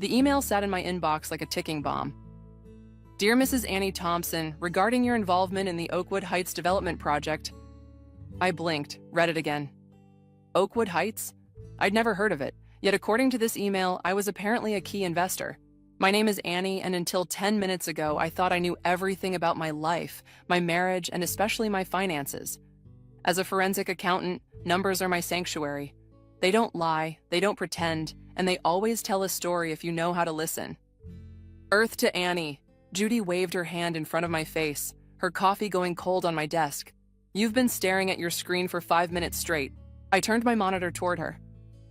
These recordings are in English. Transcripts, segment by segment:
The email sat in my inbox like a ticking bomb. Dear Mrs. Annie Thompson, regarding your involvement in the Oakwood Heights development project. I blinked, read it again. Oakwood Heights? I'd never heard of it, yet according to this email, I was apparently a key investor. My name is Annie, and until 10 minutes ago, I thought I knew everything about my life, my marriage, and especially my finances. As a forensic accountant, numbers are my sanctuary. They don't lie, they don't pretend, and they always tell a story if you know how to listen. Earth to Annie. Judy waved her hand in front of my face, her coffee going cold on my desk. You've been staring at your screen for 5 minutes straight. I turned my monitor toward her.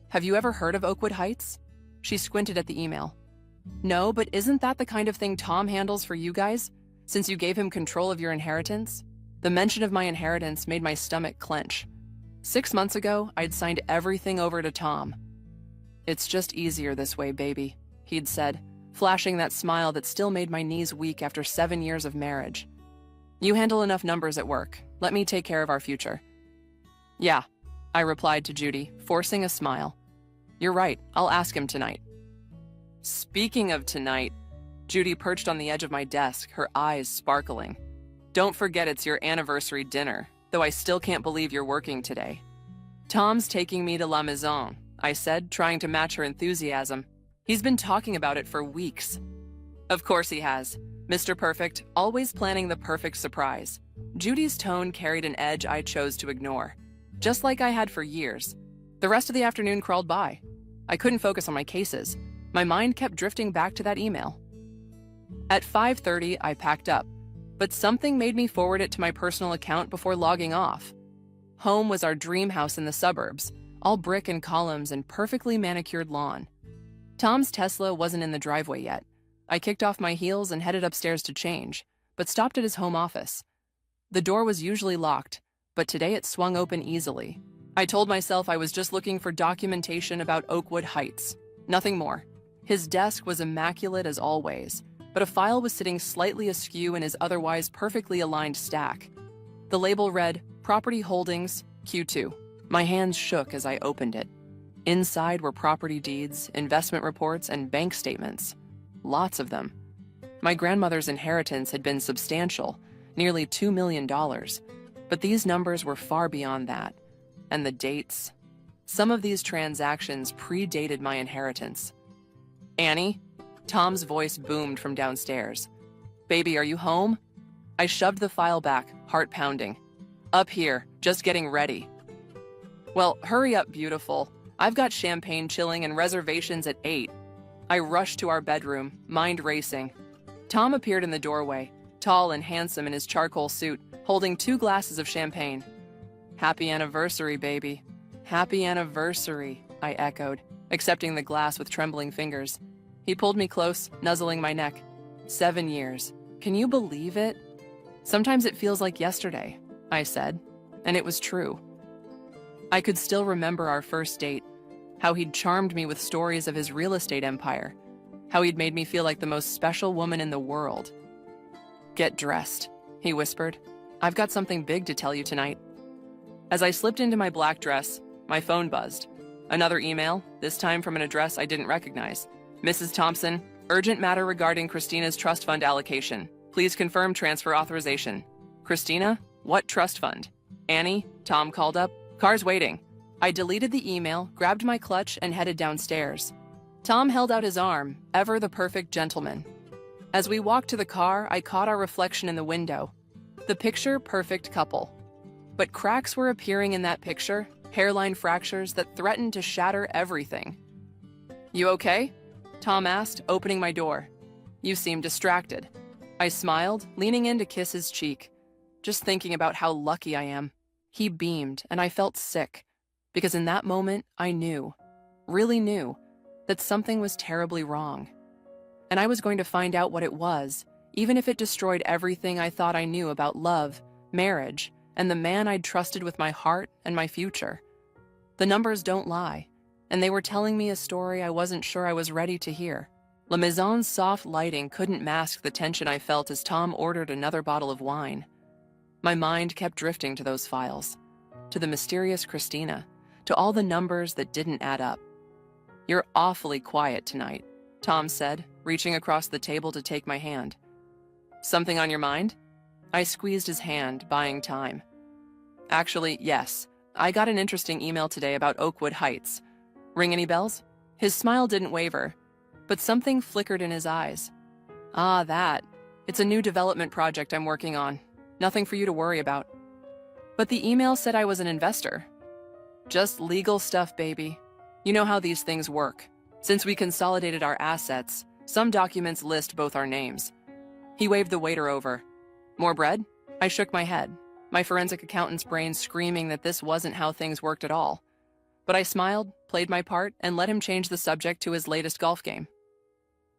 Have you ever heard of Oakwood Heights? She squinted at the email. No, but isn't that the kind of thing Tom handles for you guys, since you gave him control of your inheritance? The mention of my inheritance made my stomach clench. 6 months ago, I'd signed everything over to Tom. It's just easier this way, baby, he'd said, flashing that smile that still made my knees weak after 7 years of marriage. You handle enough numbers at work. Let me take care of our future. Yeah, I replied to Judy, forcing a smile. You're right, I'll ask him tonight. Speaking of tonight, Judy perched on the edge of my desk, her eyes sparkling. Don't forget it's your anniversary dinner, though I still can't believe you're working today. Tom's taking me to La Maison, I said, trying to match her enthusiasm. He's been talking about it for weeks. Of course he has. Mr. Perfect, always planning the perfect surprise. Judy's tone carried an edge I chose to ignore, just like I had for years. The rest of the afternoon crawled by. I couldn't focus on my cases. My mind kept drifting back to that email. At 5:30, I packed up, but something made me forward it to my personal account before logging off. Home was our dream house in the suburbs, all brick and columns and perfectly manicured lawn. Tom's Tesla wasn't in the driveway yet. I kicked off my heels and headed upstairs to change, but stopped at his home office. The door was usually locked, but today it swung open easily. I told myself I was just looking for documentation about Oakwood Heights. Nothing more. His desk was immaculate as always, but a file was sitting slightly askew in his otherwise perfectly aligned stack. The label read, Property Holdings, Q2. My hands shook as I opened it. Inside were property deeds, investment reports, and bank statements. Lots of them. My grandmother's inheritance had been substantial, nearly $2 million, but these numbers were far beyond that. And the dates. Some of these transactions predated my inheritance. Annie? Tom's voice boomed from downstairs. Baby, are you home? I shoved the file back, heart pounding. Up here, just getting ready. Well, hurry up, beautiful. I've got champagne chilling and reservations at 8. I rushed to our bedroom, mind racing. Tom appeared in the doorway, tall and handsome in his charcoal suit, holding 2 glasses of champagne. Happy anniversary, baby. Happy anniversary, I echoed, accepting the glass with trembling fingers. He pulled me close, nuzzling my neck. 7 years. Can you believe it? Sometimes it feels like yesterday, I said, and it was true. I could still remember our first date, how he'd charmed me with stories of his real estate empire, how he'd made me feel like the most special woman in the world. Get dressed, he whispered. I've got something big to tell you tonight. As I slipped into my black dress, my phone buzzed. Another email, this time from an address I didn't recognize. Mrs. Thompson, urgent matter regarding Christina's trust fund allocation. Please confirm transfer authorization. Christina? What trust fund? Annie? Tom called up. Car's waiting. I deleted the email, grabbed my clutch, and headed downstairs. Tom held out his arm, ever the perfect gentleman. As we walked to the car, I caught our reflection in the window. The picture-perfect couple. But cracks were appearing in that picture, hairline fractures that threatened to shatter everything. You okay? Tom asked, opening my door. You seem distracted. I smiled, leaning in to kiss his cheek. Just thinking about how lucky I am. He beamed, and I felt sick. Because in that moment, I knew, really knew, that something was terribly wrong. And I was going to find out what it was, even if it destroyed everything I thought I knew about love, marriage, and the man I'd trusted with my heart and my future. The numbers don't lie, and they were telling me a story I wasn't sure I was ready to hear. La Maison's soft lighting couldn't mask the tension I felt as Tom ordered another bottle of wine. My mind kept drifting to those files, to the mysterious Christina, to all the numbers that didn't add up. You're awfully quiet tonight, Tom said, reaching across the table to take my hand. Something on your mind? I squeezed his hand, buying time. Actually, yes. I got an interesting email today about Oakwood Heights. Ring any bells? His smile didn't waver, but something flickered in his eyes. Ah, that. It's a new development project I'm working on. Nothing for you to worry about. But the email said I was an investor. Just legal stuff, baby. You know how these things work. Since we consolidated our assets, some documents list both our names. He waved the waiter over. More bread? I shook my head, my forensic accountant's brain screaming that this wasn't how things worked at all. But I smiled, played my part, and let him change the subject to his latest golf game.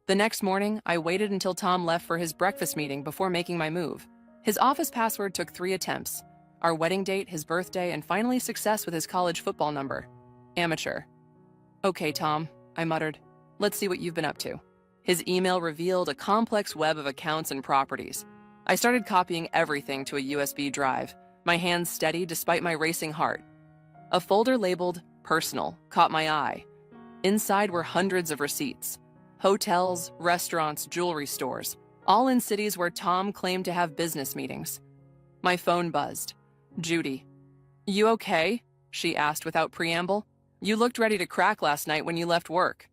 The next morning, I waited until Tom left for his breakfast meeting before making my move. His office password took 3 attempts: our wedding date, his birthday, and finally success with his college football number. Amateur. Okay, Tom, I muttered. Let's see what you've been up to. His email revealed a complex web of accounts and properties. I started copying everything to a USB drive, my hands steady despite my racing heart. A folder labeled Personal caught my eye. Inside were hundreds of receipts. Hotels, restaurants, jewelry stores, all in cities where Tom claimed to have business meetings. My phone buzzed. Judy. You okay? She asked without preamble. You looked ready to crack last night when you left work.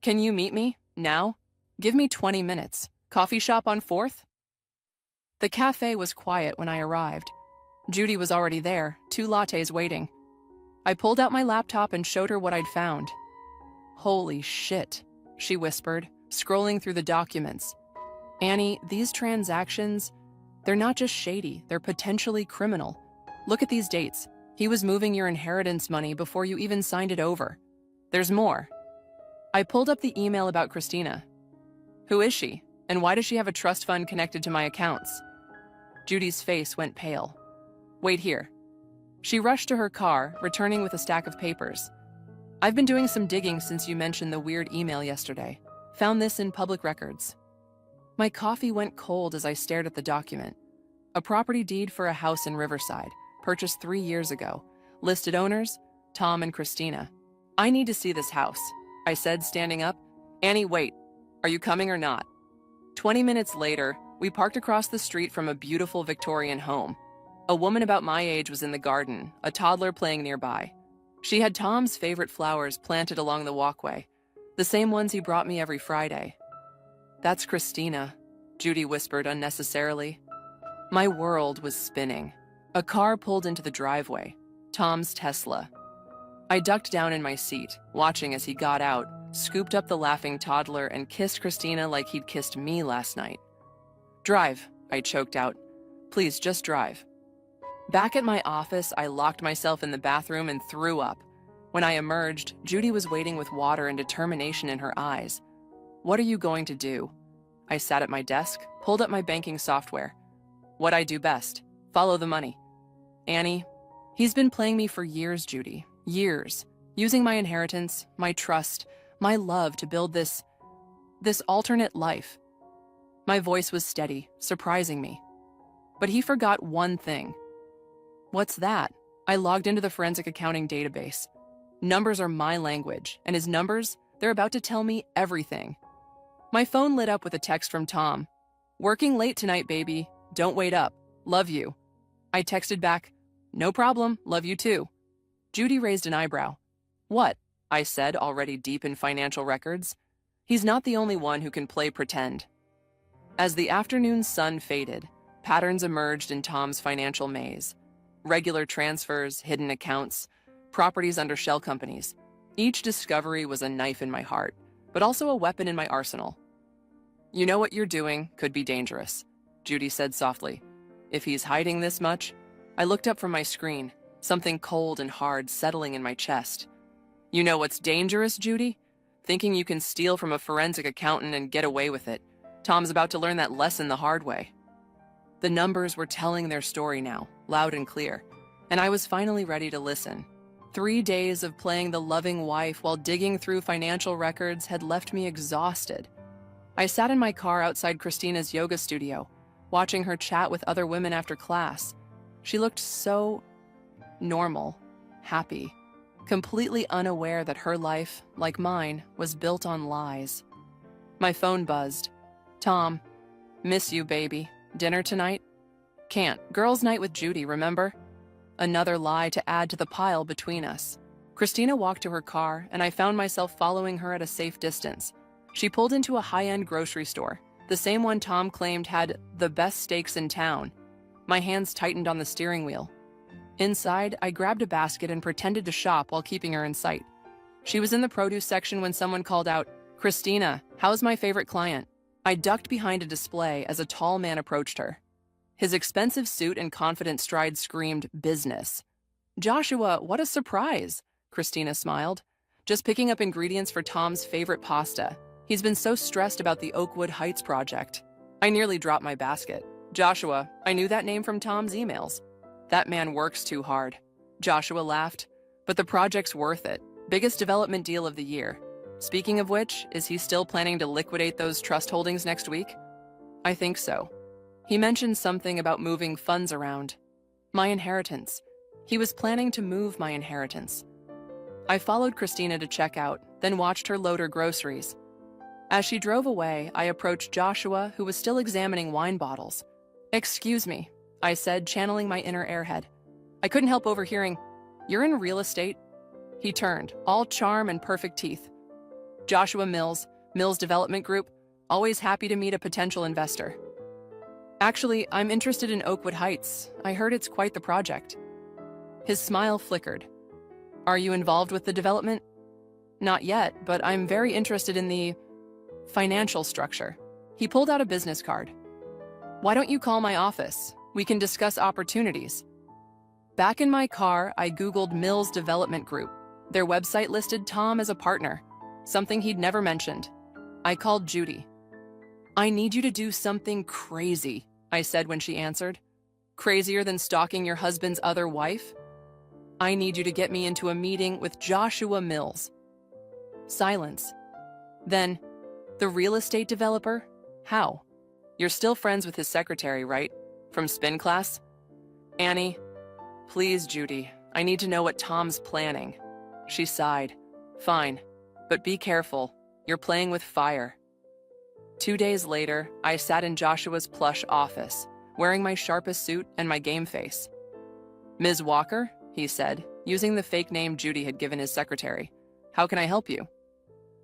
Can you meet me? Now? Give me 20 minutes. Coffee shop on 4th? The cafe was quiet when I arrived. Judy was already there, 2 lattes waiting. I pulled out my laptop and showed her what I'd found. Holy shit, she whispered, scrolling through the documents. Annie, these transactions, they're not just shady, they're potentially criminal. Look at these dates. He was moving your inheritance money before you even signed it over. There's more. I pulled up the email about Christina. Who is she, and why does she have a trust fund connected to my accounts? Judy's face went pale. Wait here. She rushed to her car, returning with a stack of papers. I've been doing some digging since you mentioned the weird email yesterday. Found this in public records. My coffee went cold as I stared at the document. A property deed for a house in Riverside, purchased 3 years ago. Listed owners, Tom and Christina. I need to see this house, I said, standing up. Annie, wait. Are you coming or not? 20 minutes later, we parked across the street from a beautiful Victorian home. A woman about my age was in the garden, a toddler playing nearby. She had Tom's favorite flowers planted along the walkway, the same ones he brought me every Friday. That's Christina, Judy whispered unnecessarily. My world was spinning. A car pulled into the driveway, Tom's Tesla. I ducked down in my seat, watching as he got out, scooped up the laughing toddler, and kissed Christina like he'd kissed me last night. Drive, I choked out. Please, just drive. Back at my office, I locked myself in the bathroom and threw up. When I emerged, Judy was waiting with water and determination in her eyes. What are you going to do? I sat at my desk, pulled up my banking software. What I do best, follow the money. Annie, he's been playing me for years, Judy. Years. Using my inheritance, my trust, my love to build this alternate life. My voice was steady, surprising me. But he forgot one thing. What's that? I logged into the forensic accounting database. Numbers are my language, and his numbers, they're about to tell me everything. My phone lit up with a text from Tom. Working late tonight, baby. Don't wait up. Love you. I texted back, no problem, love you too. Judy raised an eyebrow. What? I said, already deep in financial records. He's not the only one who can play pretend. As the afternoon sun faded, patterns emerged in Tom's financial maze. Regular transfers, hidden accounts, properties under shell companies. Each discovery was a knife in my heart, but also a weapon in my arsenal. You know what you're doing could be dangerous, Judy said softly. If he's hiding this much, I looked up from my screen, something cold and hard settling in my chest. You know what's dangerous, Judy? Thinking you can steal from a forensic accountant and get away with it. Tom's about to learn that lesson the hard way. The numbers were telling their story now, loud and clear, and I was finally ready to listen. 3 days of playing the loving wife while digging through financial records had left me exhausted. I sat in my car outside Christina's yoga studio, watching her chat with other women after class. She looked so normal, happy, completely unaware that her life, like mine, was built on lies. My phone buzzed. Tom, miss you, baby. Dinner tonight? Can't. Girls' night with Judy, remember? Another lie to add to the pile between us. Christina walked to her car, and I found myself following her at a safe distance. She pulled into a high-end grocery store, the same one Tom claimed had the best steaks in town. My hands tightened on the steering wheel. Inside, I grabbed a basket and pretended to shop while keeping her in sight. She was in the produce section when someone called out, "Christina, how's my favorite client?" I ducked behind a display as a tall man approached her. His expensive suit and confident stride screamed business. "Joshua, what a surprise," Christina smiled. "Just picking up ingredients for Tom's favorite pasta. He's been so stressed about the Oakwood Heights project." I nearly dropped my basket. "Joshua, I knew that name from Tom's emails. That man works too hard." Joshua laughed. "But the project's worth it. Biggest development deal of the year. Speaking of which, is he still planning to liquidate those trust holdings next week?" "I think so. He mentioned something about moving funds around. My inheritance. He was planning to move my inheritance." I followed Christina to check out, then watched her load her groceries. As she drove away, I approached Joshua, who was still examining wine bottles. "Excuse me," I said, channeling my inner airhead. I couldn't help overhearing, "You're in real estate?" He turned, all charm and perfect teeth. "Joshua Mills, Mills Development Group, always happy to meet a potential investor." "Actually, I'm interested in Oakwood Heights. I heard it's quite the project." His smile flickered. "Are you involved with the development?" "Not yet, but I'm very interested in the financial structure." He pulled out a business card. "Why don't you call my office? We can discuss opportunities." Back in my car, I Googled Mills Development Group. Their website listed Tom as a partner, something he'd never mentioned. I called Judy. "I need you to do something crazy," I said when she answered. "Crazier than stalking your husband's other wife?" "I need you to get me into a meeting with Joshua Mills." Silence. Then, "The real estate developer? How? You're still friends with his secretary, right? From spin class?" "Annie, please, Judy, I need to know what Tom's planning." She sighed. "Fine, but be careful. You're playing with fire." 2 days later, I sat in Joshua's plush office, wearing my sharpest suit and my game face. "Ms. Walker," he said, using the fake name Judy had given his secretary. "How can I help you?"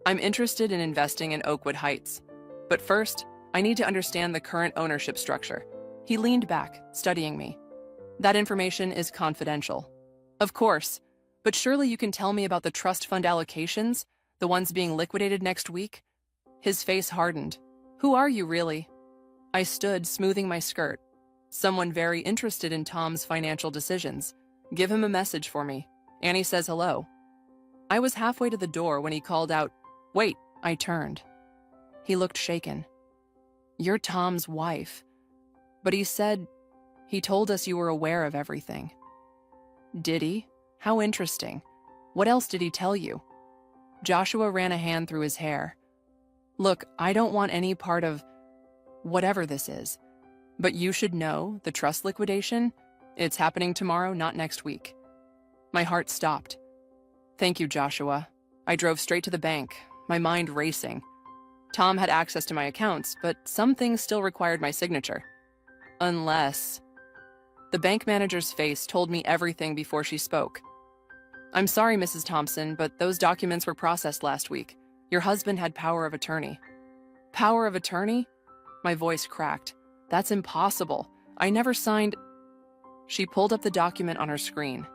"I'm interested in investing in Oakwood Heights. But first, I need to understand the current ownership structure." He leaned back, studying me. "That information is confidential." "Of course, but surely you can tell me about the trust fund allocations, the ones being liquidated next week?" His face hardened. "Who are you, really?" I stood, smoothing my skirt. "Someone very interested in Tom's financial decisions. Give him a message for me. Annie says hello." I was halfway to the door when he called out, "Wait." I turned. He looked shaken. "You're Tom's wife. But he told us you were aware of everything." "Did he? How interesting. What else did he tell you?" Joshua ran a hand through his hair. "Look, I don't want any part of whatever this is. But you should know, the trust liquidation, it's happening tomorrow, not next week." My heart stopped. "Thank you, Joshua." I drove straight to the bank, my mind racing. Tom had access to my accounts, but some things still required my signature. Unless... The bank manager's face told me everything before she spoke. "I'm sorry, Mrs. Thompson, but those documents were processed last week. Your husband had power of attorney." "Power of attorney?" My voice cracked. "That's impossible. I never signed..." She pulled up the document on her screen.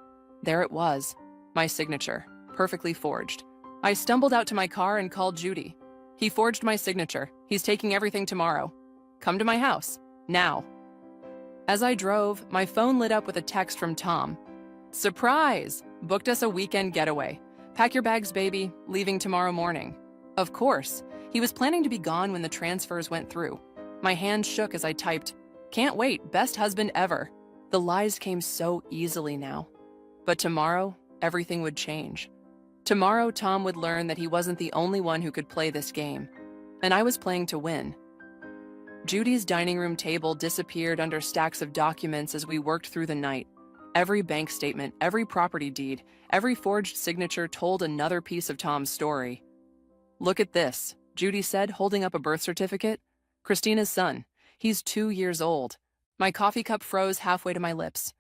There it was, my signature, perfectly forged. I stumbled out to my car and called Judy. "He forged my signature. He's taking everything tomorrow. Come to my house. Now." As I drove, my phone lit up with a text from Tom. "Surprise! Booked us a weekend getaway. Pack your bags, baby. Leaving tomorrow morning." Of course. He was planning to be gone when the transfers went through. My hands shook as I typed, "Can't wait. Best husband ever." The lies came so easily now. But tomorrow, everything would change. Tomorrow, Tom would learn that he wasn't the only one who could play this game. And I was playing to win. Judy's dining room table disappeared under stacks of documents as we worked through the night. Every bank statement, every property deed, every forged signature told another piece of Tom's story. "Look at this," Judy said, holding up a birth certificate. Christina's son. He's 2 years old. My coffee cup froze halfway to my lips.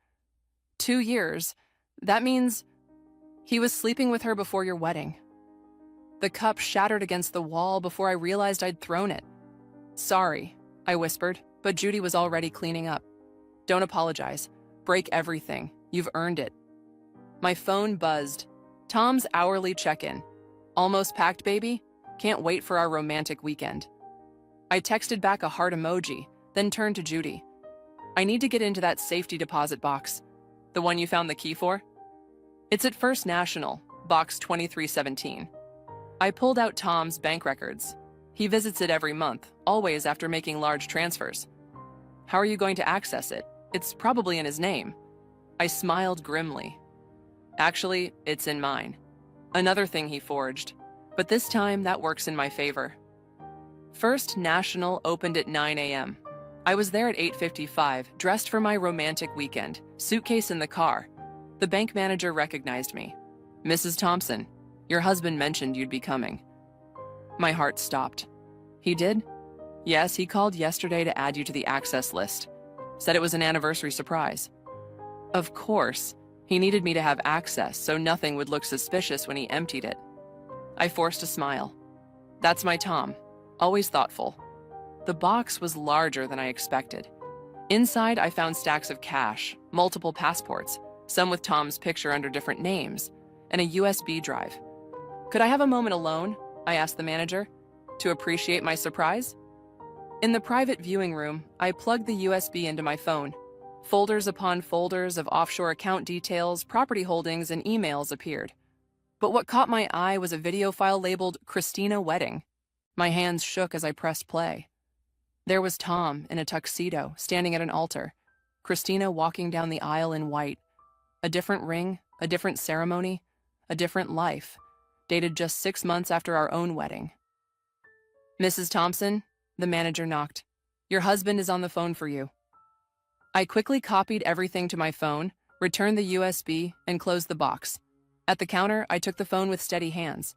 2 years? That means he was sleeping with her before your wedding. The cup shattered against the wall before I realized I'd thrown it. Sorry, I whispered, but Judy was already cleaning up. Don't apologize. Break everything. You've earned it. My phone buzzed. Tom's hourly check-in. Almost packed, baby? Can't wait for our romantic weekend. I texted back a heart emoji, then turned to Judy. I need to get into that safety deposit box. The one you found the key for? It's at First National, box 2317. I pulled out Tom's bank records. He visits it every month, always after making large transfers. How are you going to access it? It's probably in his name. I smiled grimly. Actually, it's in mine. Another thing he forged, but this time that works in my favor. First National opened at 9 a.m. I was there at 8:55, dressed for my romantic weekend, suitcase in the car. The bank manager recognized me. Mrs. Thompson, your husband mentioned you'd be coming. My heart stopped. He did? Yes, he called yesterday to add you to the access list. Said it was an anniversary surprise. Of course, he needed me to have access so nothing would look suspicious when he emptied it. I forced a smile. That's my Tom, always thoughtful. The box was larger than I expected. Inside, I found stacks of cash, multiple passports, some with Tom's picture under different names, and a USB drive. Could I have a moment alone? I asked the manager, to appreciate my surprise. In the private viewing room, I plugged the USB into my phone. Folders upon folders of offshore account details, property holdings, and emails appeared. But what caught my eye was a video file labeled Christina Wedding. My hands shook as I pressed play. There was Tom in a tuxedo, standing at an altar. Christina walking down the aisle in white. A different ring, a different ceremony, a different life, dated just 6 months after our own wedding. Mrs. Thompson, the manager knocked. Your husband is on the phone for you. I quickly copied everything to my phone, returned the USB, and closed the box. At the counter, I took the phone with steady hands.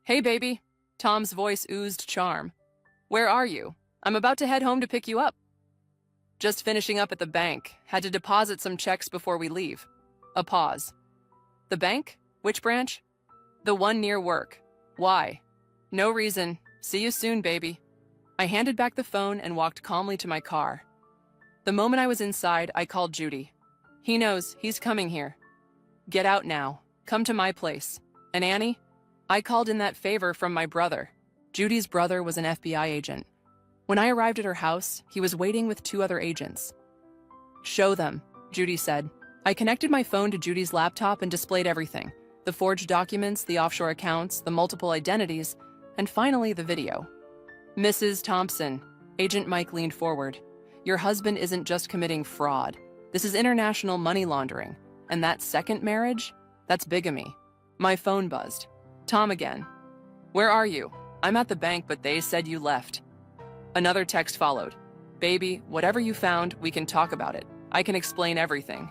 Hey, baby. Tom's voice oozed charm. Where are you? I'm about to head home to pick you up. Just finishing up at the bank. Had to deposit some checks before we leave. A pause. The bank? Which branch? The one near work. Why? No reason. See you soon, baby. I handed back the phone and walked calmly to my car. The moment I was inside, I called Judy. He knows. He's coming here. Get out now. Come to my place. And Annie? I called in that favor from my brother. Judy's brother was an FBI agent. When I arrived at her house, he was waiting with 2 other agents. Show them, Judy said. I connected my phone to Judy's laptop and displayed everything. The forged documents, the offshore accounts, the multiple identities, and finally the video. Mrs. Thompson, Agent Mike leaned forward. Your husband isn't just committing fraud. This is international money laundering. And that second marriage? That's bigamy. My phone buzzed. Tom again. Where are you? I'm at the bank, but they said you left. Another text followed. Baby, whatever you found, we can talk about it. I can explain everything.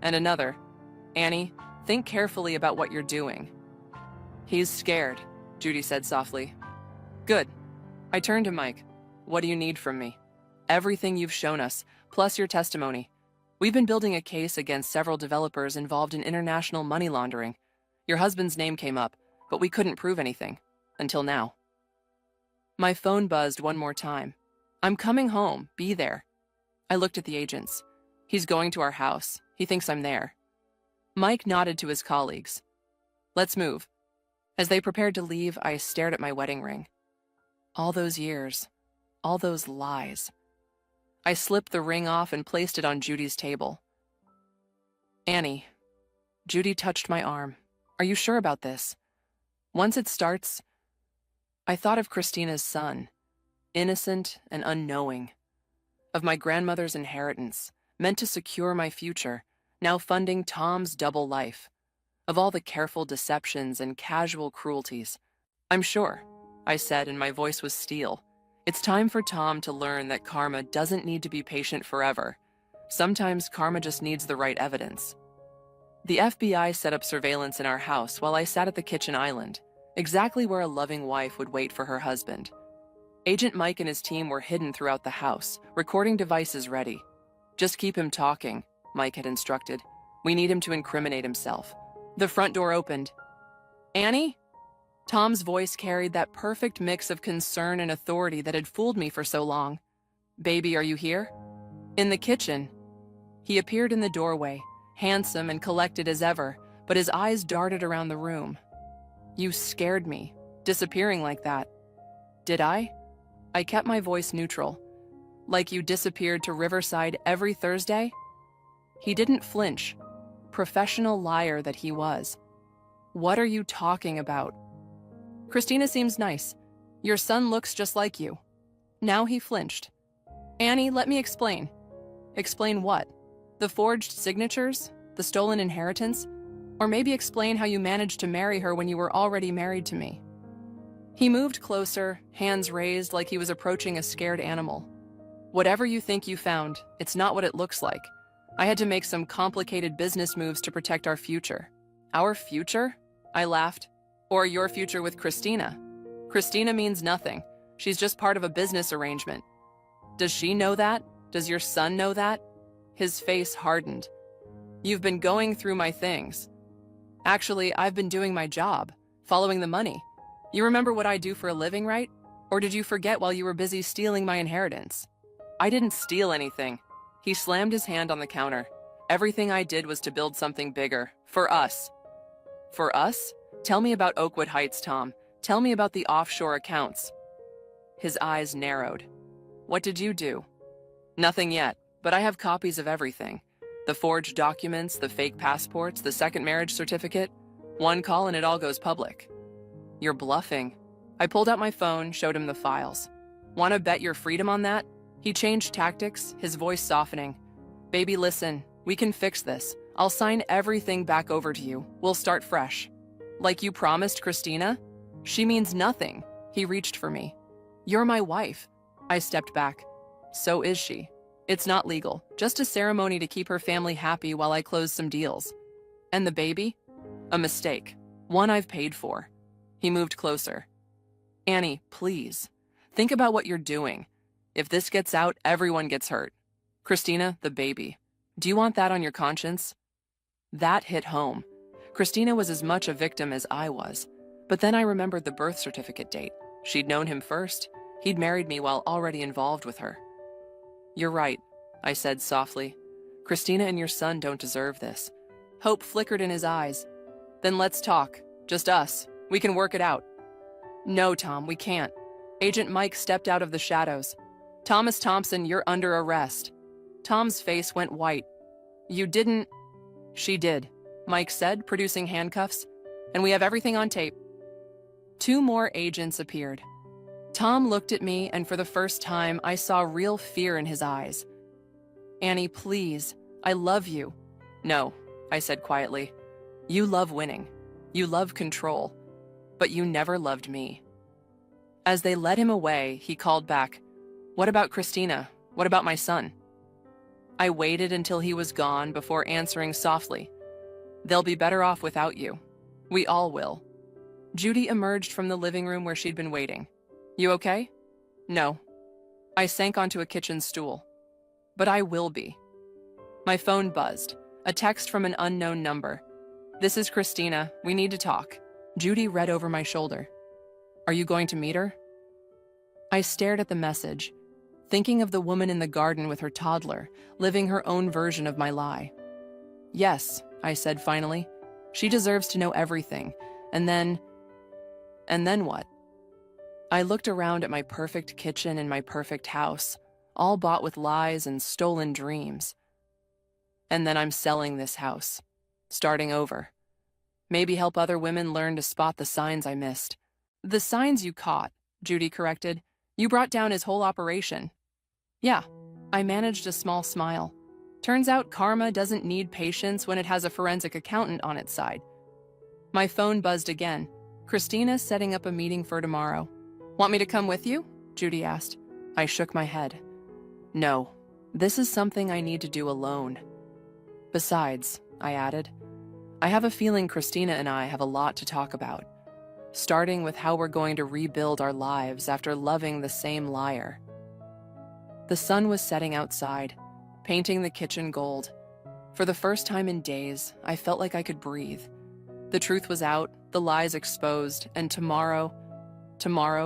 And another. Annie, think carefully about what you're doing. He's scared, Judy said softly. Good. I turned to Mike. What do you need from me? Everything you've shown us, plus your testimony. We've been building a case against several developers involved in international money laundering. Your husband's name came up, but we couldn't prove anything. Until now. My phone buzzed one more time. I'm coming home. Be there. I looked at the agents. He's going to our house. He thinks I'm there. Mike nodded to his colleagues. Let's move. As they prepared to leave, I stared at my wedding ring. All those years. All those lies. I slipped the ring off and placed it on Judy's table. Annie. Judy touched my arm. Are you sure about this? Once it starts, I thought of Christina's son, innocent and unknowing, of my grandmother's inheritance, meant to secure my future, now funding Tom's double life, of all the careful deceptions and casual cruelties. I'm sure, I said, and my voice was steel. It's time for Tom to learn that karma doesn't need to be patient forever. Sometimes karma just needs the right evidence. The FBI set up surveillance in our house while I sat at the kitchen island. exactly where a loving wife would wait for her husband. Agent Mike and his team were hidden throughout the house, recording devices ready. "Just keep him talking," Mike had instructed. "We need him to incriminate himself." The front door opened. "Annie?" Tom's voice carried that perfect mix of concern and authority that had fooled me for so long. "Baby, are you here?" "In the kitchen." He appeared in the doorway, handsome and collected as ever, but his eyes darted around the room. "You scared me, disappearing like that." "Did I?" I kept my voice neutral. "Like you disappeared to Riverside every Thursday?" He didn't flinch. Professional liar that he was. "What are you talking about?" "Christina seems nice. Your son looks just like you." Now he flinched. "Annie, let me explain." "Explain what? The forged signatures? The stolen inheritance? Or maybe explain how you managed to marry her when you were already married to me?" He moved closer, hands raised like he was approaching a scared animal. "Whatever you think you found, it's not what it looks like. I had to make some complicated business moves to protect our future." "Our future?" I laughed. "Or your future with Christina. Christina means nothing. She's just part of a business arrangement." "Does she know that? Does your son know that?" His face hardened. "You've been going through my things." "Actually, I've been doing my job, following the money. You remember what I do for a living, right? Or did you forget while you were busy stealing my inheritance?" "I didn't steal anything." He slammed his hand on the counter. "Everything I did was to build something bigger. For us." "For us? Tell me about Oakwood Heights, Tom. Tell me about the offshore accounts." His eyes narrowed. "What did you do?" "Nothing yet, but I have copies of everything. The forged documents, the fake passports, the second marriage certificate. One call and it all goes public." "You're bluffing." I pulled out my phone, showed him the files. "Want to bet your freedom on that?" He changed tactics, his voice softening. "Baby, listen, we can fix this. I'll sign everything back over to you. We'll start fresh." "Like you promised Christina?" "She means nothing." He reached for me. "You're my wife." I stepped back. "So is she. It's not legal, just a ceremony to keep her family happy while I close some deals." "And the baby?" "A mistake. One I've paid for." He moved closer. "Annie, please. Think about what you're doing. If this gets out, everyone gets hurt. Christina, the baby. Do you want that on your conscience?" That hit home. Christina was as much a victim as I was. But then I remembered the birth certificate date. She'd known him first. He'd married me while already involved with her. "You're right," I said softly. "Christina and your son don't deserve this." Hope flickered in his eyes. "Then let's talk. Just us. We can work it out." "No, Tom, we can't." Agent Mike stepped out of the shadows. "Thomas Thompson, you're under arrest." Tom's face went white. "You didn't—" "She did," Mike said, producing handcuffs. "And we have everything on tape." 2 more agents appeared. Tom looked at me, and for the first time, I saw real fear in his eyes. "Annie, please. I love you." "No," I said quietly. "You love winning. You love control. But you never loved me." As they led him away, he called back, "What about Christina? What about my son?" I waited until he was gone before answering softly, "They'll be better off without you. We all will." Judy emerged from the living room where she'd been waiting. "You okay?" "No." I sank onto a kitchen stool. "But I will be." My phone buzzed, a text from an unknown number. "This is Christina. We need to talk." Judy read over my shoulder. "Are you going to meet her?" I stared at the message, thinking of the woman in the garden with her toddler, living her own version of my lie. "Yes," I said finally. "She deserves to know everything. And then what?" I looked around at my perfect kitchen and my perfect house, all bought with lies and stolen dreams. And then I'm selling this house, starting over. Maybe help other women learn to spot the signs I missed. "The signs you caught," Judy corrected. "You brought down his whole operation." "Yeah," I managed a small smile. "Turns out karma doesn't need patience when it has a forensic accountant on its side." My phone buzzed again. "Christina setting up a meeting for tomorrow." "Want me to come with you?" Judy asked. I shook my head. "No, this is something I need to do alone." "Besides," I added, "I have a feeling Christina and I have a lot to talk about. starting with how we're going to rebuild our lives after loving the same liar. The sun was setting outside, painting the kitchen gold. For the first time in days, I felt like I could breathe. The truth was out, the lies exposed, and tomorrow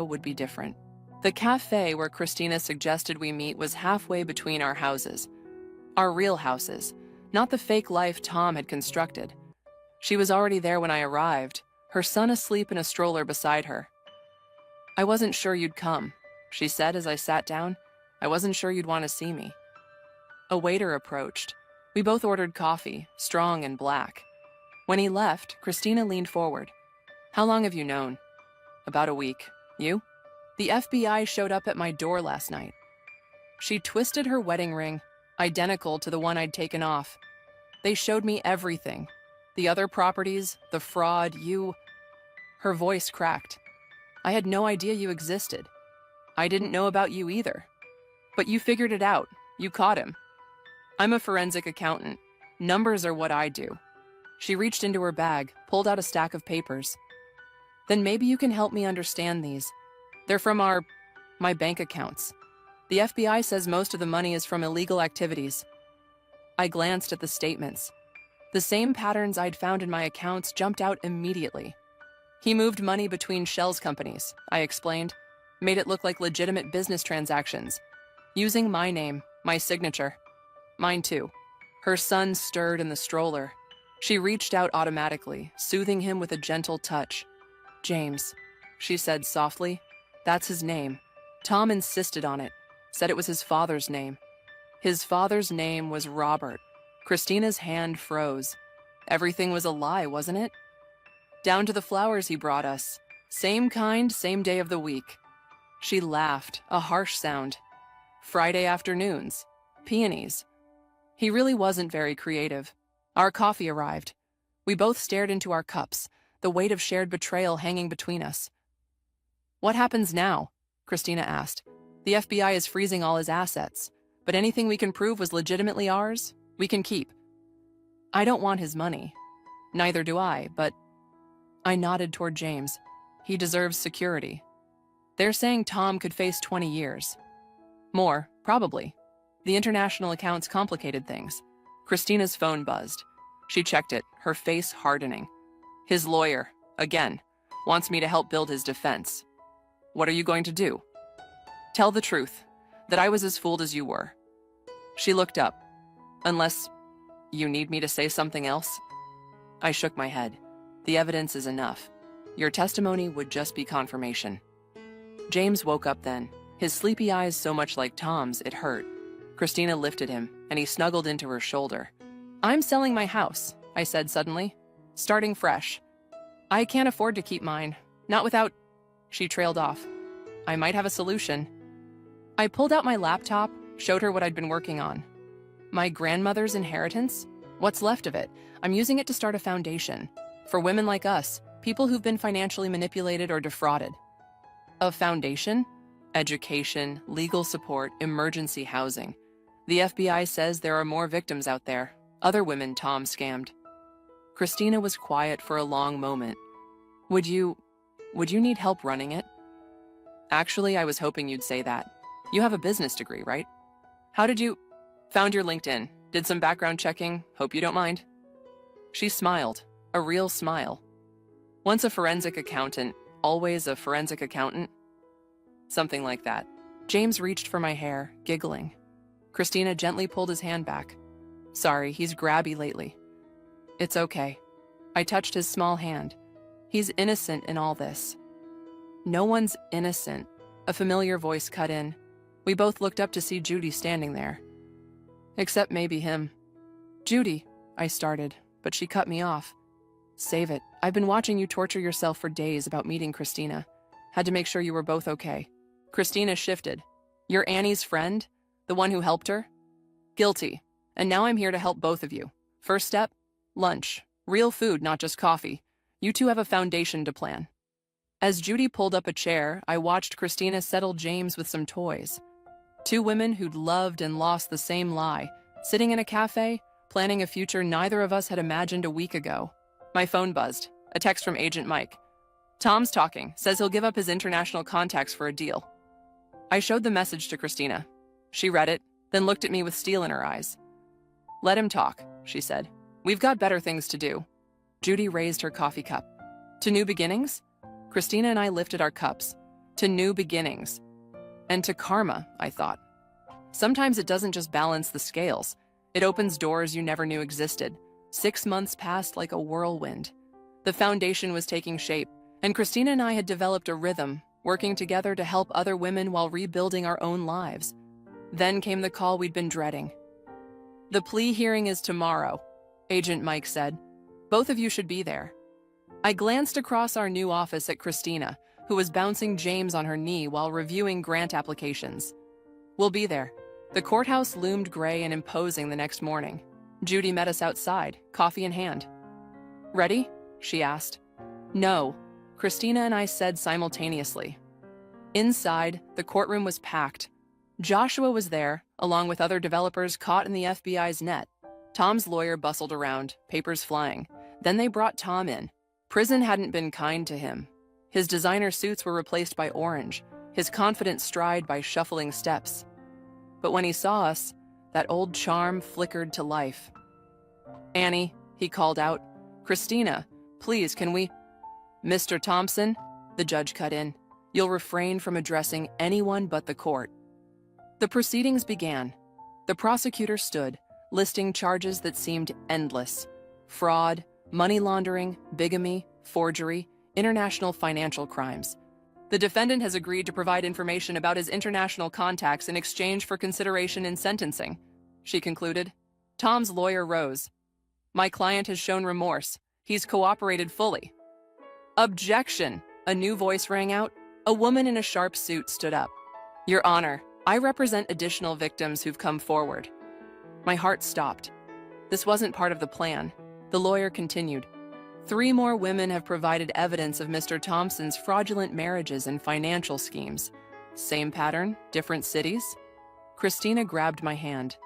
would be different. The cafe where Christina suggested we meet was halfway between our houses. Our real houses, not the fake life Tom had constructed. She was already there when I arrived, her son asleep in a stroller beside her. "I wasn't sure you'd come," she said as I sat down. "I wasn't sure you'd want to see me." A waiter approached. We both ordered coffee, strong and black. When he left, Christina leaned forward. "How long have you known?" "About a week. You?" "The FBI showed up at my door last night." She twisted her wedding ring, identical to the one I'd taken off. "They showed me everything. The other properties, the fraud, you..." Her voice cracked. "I had no idea you existed. I didn't know about you either. But you figured it out. You caught him." "I'm a forensic accountant. Numbers are what I do." She reached into her bag, pulled out a stack of papers. "Then maybe you can help me understand these. They're from my bank accounts. The FBI says most of the money is from illegal activities." I glanced at the statements. The same patterns I'd found in my accounts jumped out immediately. "He moved money between Shell's companies," I explained, "made it look like legitimate business transactions, using my name, my signature." "Mine too." Her son stirred in the stroller. She reached out automatically, soothing him with a gentle touch. "James," she said softly. "That's his name. Tom insisted on it, said it was his father's name." His father's name was Robert. Christina's hand froze. Everything was a lie, wasn't it? "Down to the flowers he brought us. Same kind, same day of the week." She laughed, a harsh sound. "Friday afternoons. Peonies." He really wasn't very creative. Our coffee arrived. We both stared into our cups, the weight of shared betrayal hanging between us. "What happens now?" Christina asked. "The FBI is freezing all his assets, but anything we can prove was legitimately ours, we can keep." "I don't want his money. Neither do I, but..." I nodded toward James. "He deserves security. They're saying Tom could face 20 years. More, probably. The international accounts complicated things." Christina's phone buzzed. She checked it, her face hardening. "His lawyer, again, wants me to help build his defense." "What are you going to do?" "Tell the truth, that I was as fooled as you were." She looked up. "Unless you need me to say something else?" I shook my head. "The evidence is enough. Your testimony would just be confirmation." James woke up then, his sleepy eyes so much like Tom's it hurt. Christina lifted him, and he snuggled into her shoulder. "I'm selling my house," I said suddenly. "Starting fresh. I can't afford to keep mine. Not without..." She trailed off. "I might have a solution." I pulled out my laptop, showed her what I'd been working on. "My grandmother's inheritance? What's left of it? I'm using it to start a foundation. For women like us, people who've been financially manipulated or defrauded." "A foundation?" "Education, legal support, emergency housing. The FBI says there are more victims out there, other women Tom scammed." Christina was quiet for a long moment. Would you need help running it?" "Actually, I was hoping you'd say that. You have a business degree, right? How did you..." "Found your LinkedIn. Did some background checking. Hope you don't mind." She smiled, a real smile. "Once a forensic accountant, always a forensic accountant?" Something like that. James reached for my hair, giggling. Christina gently pulled his hand back. "Sorry, he's grabby lately." "It's okay." I touched his small hand. "He's innocent in all this." "No one's innocent," a familiar voice cut in. We both looked up to see Judy standing there. "Except maybe him." "Judy," I started, but she cut me off. "Save it. I've been watching you torture yourself for days about meeting Christina. Had to make sure you were both okay." Christina shifted. "You're Annie's friend? The one who helped her?" "Guilty. And now I'm here to help both of you. First step? Lunch. Real food, not just coffee. You two have a foundation to plan." As Judy pulled up a chair, I watched Christina settle James with some toys. Two women who'd loved and lost the same lie, sitting in a cafe, planning a future neither of us had imagined a week ago. My phone buzzed. A text from Agent Mike. Tom's talking, says he'll give up his international contacts for a deal. I showed the message to Christina. She read it, then looked at me with steel in her eyes. Let him talk, she said. We've got better things to do. Judy raised her coffee cup. To new beginnings? Christina and I lifted our cups. To new beginnings. And to karma, I thought. Sometimes it doesn't just balance the scales. It opens doors you never knew existed. 6 months passed like a whirlwind. The foundation was taking shape, and Christina and I had developed a rhythm, working together to help other women while rebuilding our own lives. Then came the call we'd been dreading. The plea hearing is tomorrow, Agent Mike said. Both of you should be there. I glanced across our new office at Christina, who was bouncing James on her knee while reviewing grant applications. We'll be there. The courthouse loomed gray and imposing the next morning. Judy met us outside, coffee in hand. Ready? She asked. No, Christina and I said simultaneously. Inside, the courtroom was packed. Joshua was there, along with other developers caught in the FBI's net. Tom's lawyer bustled around, papers flying. Then they brought Tom in. Prison hadn't been kind to him. His designer suits were replaced by orange, his confident stride by shuffling steps. But when he saw us, that old charm flickered to life. Annie, he called out. Christina, please, can we— Mr. Thompson, the judge cut in. You'll refrain from addressing anyone but the court. The proceedings began. The prosecutor stood, listing charges that seemed endless. Fraud, money laundering, bigamy, forgery, international financial crimes. The defendant has agreed to provide information about his international contacts in exchange for consideration in sentencing, she concluded. Tom's lawyer rose. My client has shown remorse. He's cooperated fully. Objection! A new voice rang out. A woman in a sharp suit stood up. Your Honor, I represent additional victims who've come forward. My heart stopped. This wasn't part of the plan. The lawyer continued. 3 more women have provided evidence of Mr. Thompson's fraudulent marriages and financial schemes. Same pattern, different cities? Christina grabbed my hand.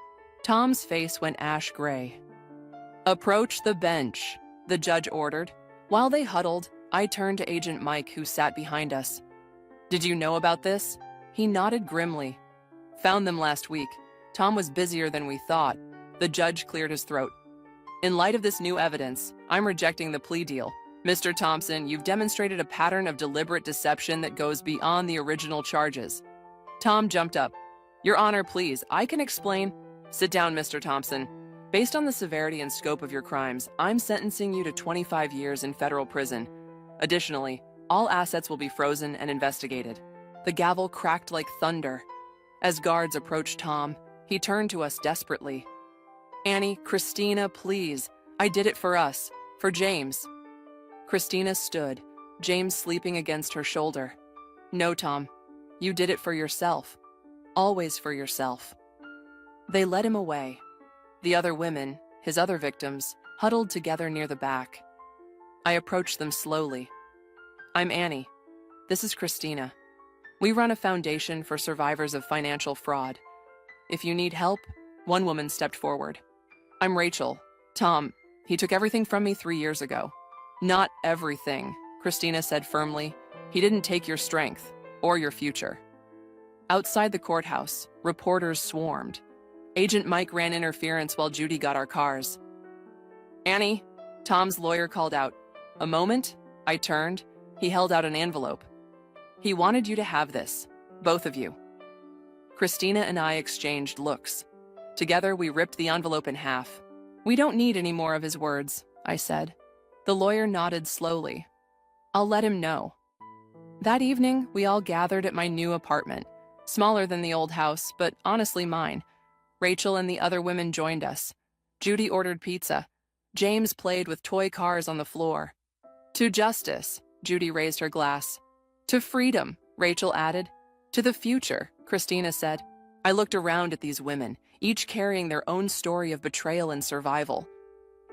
Tom's face went ash gray. Approach the bench, the judge ordered. While they huddled, I turned to Agent Mike, who sat behind us. Did you know about this? He nodded grimly. Found them last week. Tom was busier than we thought. The judge cleared his throat. In light of this new evidence, I'm rejecting the plea deal. Mr. Thompson, you've demonstrated a pattern of deliberate deception that goes beyond the original charges. Tom jumped up. Your Honor, please, I can explain. Sit down, Mr. Thompson. Based on the severity and scope of your crimes, I'm sentencing you to 25 years in federal prison. Additionally, all assets will be frozen and investigated. The gavel cracked like thunder. As guards approached Tom, he turned to us desperately. Annie, Christina, please. I did it for us, for James. Christina stood, James sleeping against her shoulder. No, Tom, you did it for yourself. Always for yourself. They led him away. The other women, his other victims, huddled together near the back. I approached them slowly. I'm Annie. This is Christina. We run a foundation for survivors of financial fraud. If you need help, one woman stepped forward. I'm Rachel. Tom, he took everything from me 3 years ago. Not everything, Christina said firmly. He didn't take your strength or your future. Outside the courthouse, reporters swarmed. Agent Mike ran interference while Judy got our cars. Annie, Tom's lawyer called out. A moment, I turned. He held out an envelope. He wanted you to have this, both of you. Christina and I exchanged looks. Together, we ripped the envelope in half. We don't need any more of his words, I said. The lawyer nodded slowly. I'll let him know. That evening, we all gathered at my new apartment, smaller than the old house, but honestly mine. Rachel and the other women joined us. Judy ordered pizza. James played with toy cars on the floor. To justice, Judy raised her glass. To freedom, Rachel added. To the future, Christina said. I looked around at these women, each carrying their own story of betrayal and survival.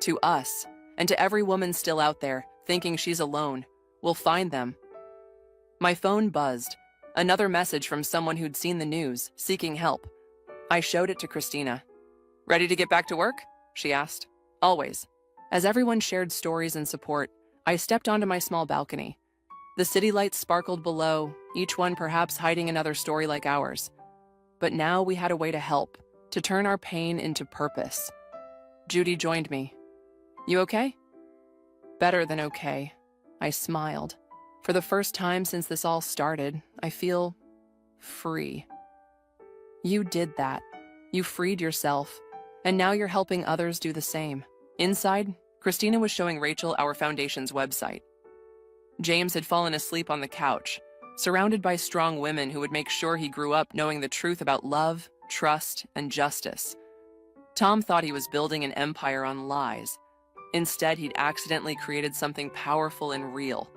To us, and to every woman still out there, thinking she's alone, we'll find them. My phone buzzed. Another message from someone who'd seen the news, seeking help. I showed it to Christina. Ready to get back to work? She asked. Always. As everyone shared stories and support, I stepped onto my small balcony. The city lights sparkled below, each one perhaps hiding another story like ours. But now we had a way to help, to turn our pain into purpose. Judy joined me. "You okay?" "Better than okay." I smiled. For the first time since this all started, I feel free. "You did that. You freed yourself, and now you're helping others do the same." Inside, Christina was showing Rachel our foundation's website. James had fallen asleep on the couch, surrounded by strong women who would make sure he grew up knowing the truth about love, trust, and justice. Tom thought he was building an empire on lies. Instead, he'd accidentally created something powerful and real,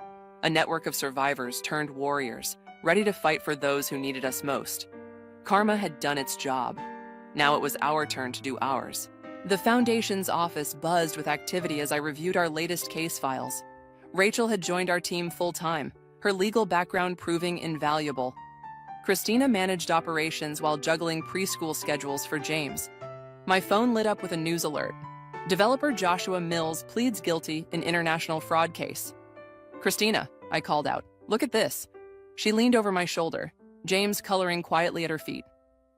a network of survivors turned warriors, ready to fight for those who needed us most. Karma had done its job. Now it was our turn to do ours. The Foundation's office buzzed with activity as I reviewed our latest case files. Rachel had joined our team full-time, her legal background proving invaluable. Christina managed operations while juggling preschool schedules for James. My phone lit up with a news alert. Developer Joshua Mills pleads guilty in international fraud case. "Christina," I called out, "look at this." She leaned over my shoulder, James coloring quietly at her feet.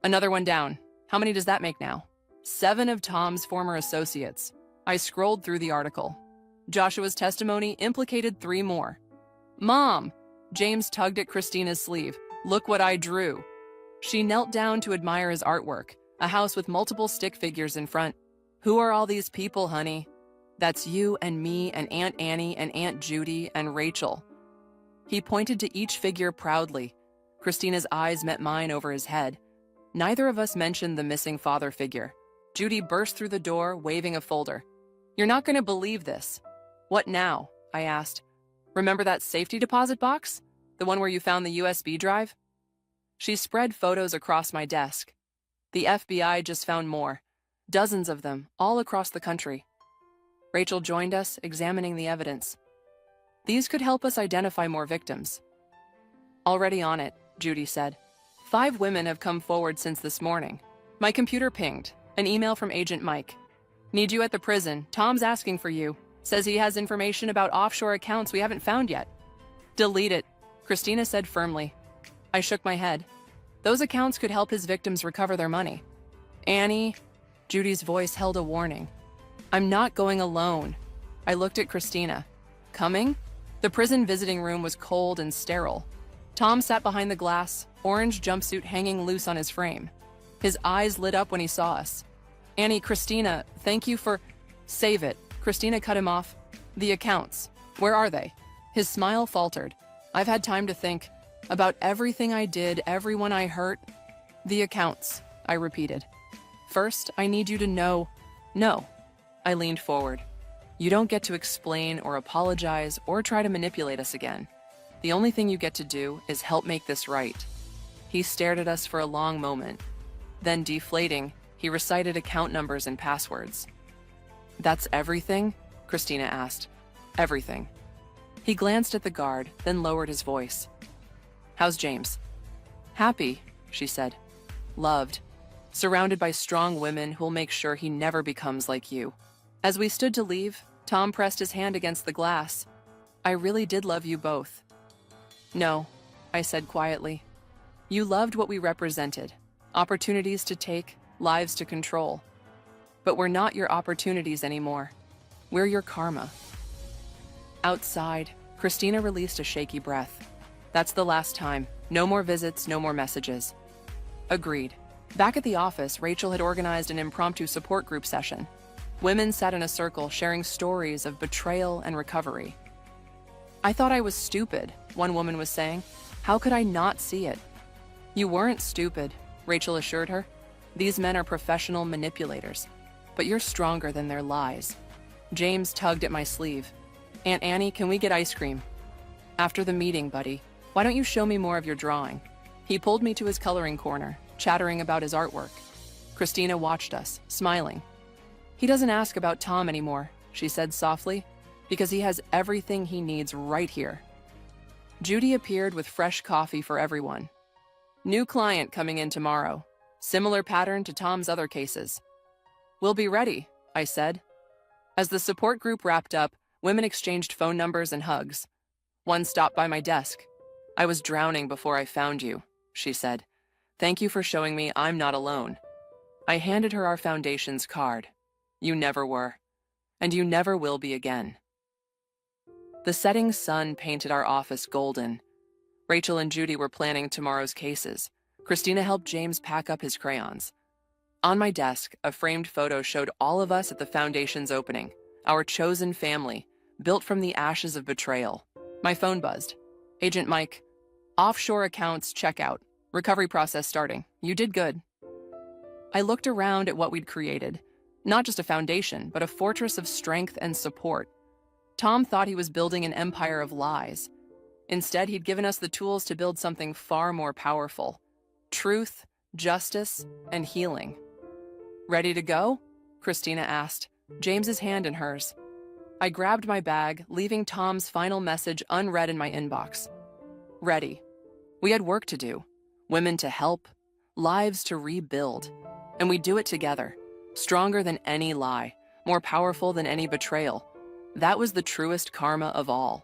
"Another one down. How many does that make now?" 7 of Tom's former associates. I scrolled through the article. Joshua's testimony implicated 3 more. "Mom!" James tugged at Christina's sleeve. "Look what I drew." She knelt down to admire his artwork, a house with multiple stick figures in front. "Who are all these people, honey?" "That's you and me and Aunt Annie and Aunt Judy and Rachel." He pointed to each figure proudly. Christina's eyes met mine over his head. Neither of us mentioned the missing father figure. Judy burst through the door, waving a folder. "You're not going to believe this." "What now?" I asked. "Remember that safety deposit box? The one where you found the USB drive?" She spread photos across my desk. The FBI just found more. Dozens of them, all across the country. Rachel joined us, examining the evidence. "These could help us identify more victims." "Already on it," Judy said. 5 women have come forward since this morning. My computer pinged. An email from Agent Mike. "Need you at the prison. Tom's asking for you. Says he has information about offshore accounts we haven't found yet." "Delete it," Christina said firmly. I shook my head. Those accounts could help his victims recover their money. "Annie," Judy's voice held a warning. "I'm not going alone." I looked at Christina. "Coming?" The prison visiting room was cold and sterile. Tom sat behind the glass, orange jumpsuit hanging loose on his frame. His eyes lit up when he saw us. "Annie, Christina, thank you for—" "Save it." Christina cut him off. "The accounts. Where are they?" His smile faltered. "I've had time to think. About everything I did, everyone I hurt." "The accounts," I repeated. "First, I need you to know—" "No." I leaned forward. "You don't get to explain or apologize or try to manipulate us again. The only thing you get to do is help make this right." He stared at us for a long moment. Then, deflating, he recited account numbers and passwords. "That's everything?" Christina asked. "Everything." He glanced at the guard, then lowered his voice. "How's James?" "Happy," she said. "Loved. Surrounded by strong women who'll make sure he never becomes like you." As we stood to leave, Tom pressed his hand against the glass. "I really did love you both." "No," I said quietly. "You loved what we represented. Opportunities to take, lives to control. But we're not your opportunities anymore. We're your karma." Outside, Christina released a shaky breath. "That's the last time. No more visits, no more messages." Agreed. Back at the office, Rachel had organized an impromptu support group session. Women sat in a circle sharing stories of betrayal and recovery. "I thought I was stupid," one woman was saying. "How could I not see it?" "You weren't stupid," Rachel assured her. "These men are professional manipulators, but you're stronger than their lies." James tugged at my sleeve. "Aunt Annie, can we get ice cream?" "After the meeting, buddy. Why don't you show me more of your drawing?" He pulled me to his coloring corner, chattering about his artwork. Christina watched us, smiling. "He doesn't ask about Tom anymore," she said softly, "because he has everything he needs right here." Judy appeared with fresh coffee for everyone. "New client coming in tomorrow. Similar pattern to Tom's other cases." "We'll be ready," I said. As the support group wrapped up, women exchanged phone numbers and hugs. One stopped by my desk. I was drowning before I found you, she said. Thank you for showing me I'm not alone. I handed her our foundation's card. You never were. And you never will be again. The setting sun painted our office golden. Rachel and Judy were planning tomorrow's cases. Christina helped James pack up his crayons. On my desk, a framed photo showed all of us at the foundation's opening, our chosen family, built from the ashes of betrayal. My phone buzzed. Agent Mike, offshore accounts checkout. Recovery process starting. You did good. I looked around at what we'd created. Not just a foundation, but a fortress of strength and support. Tom thought he was building an empire of lies. Instead, he'd given us the tools to build something far more powerful. Truth, justice, and healing. Ready to go? Christina asked, James's hand in hers. I grabbed my bag, leaving Tom's final message unread in my inbox. Ready. We had work to do. Women to help, lives to rebuild. And we'd do it together. Stronger than any lie, more powerful than any betrayal. That was the truest karma of all.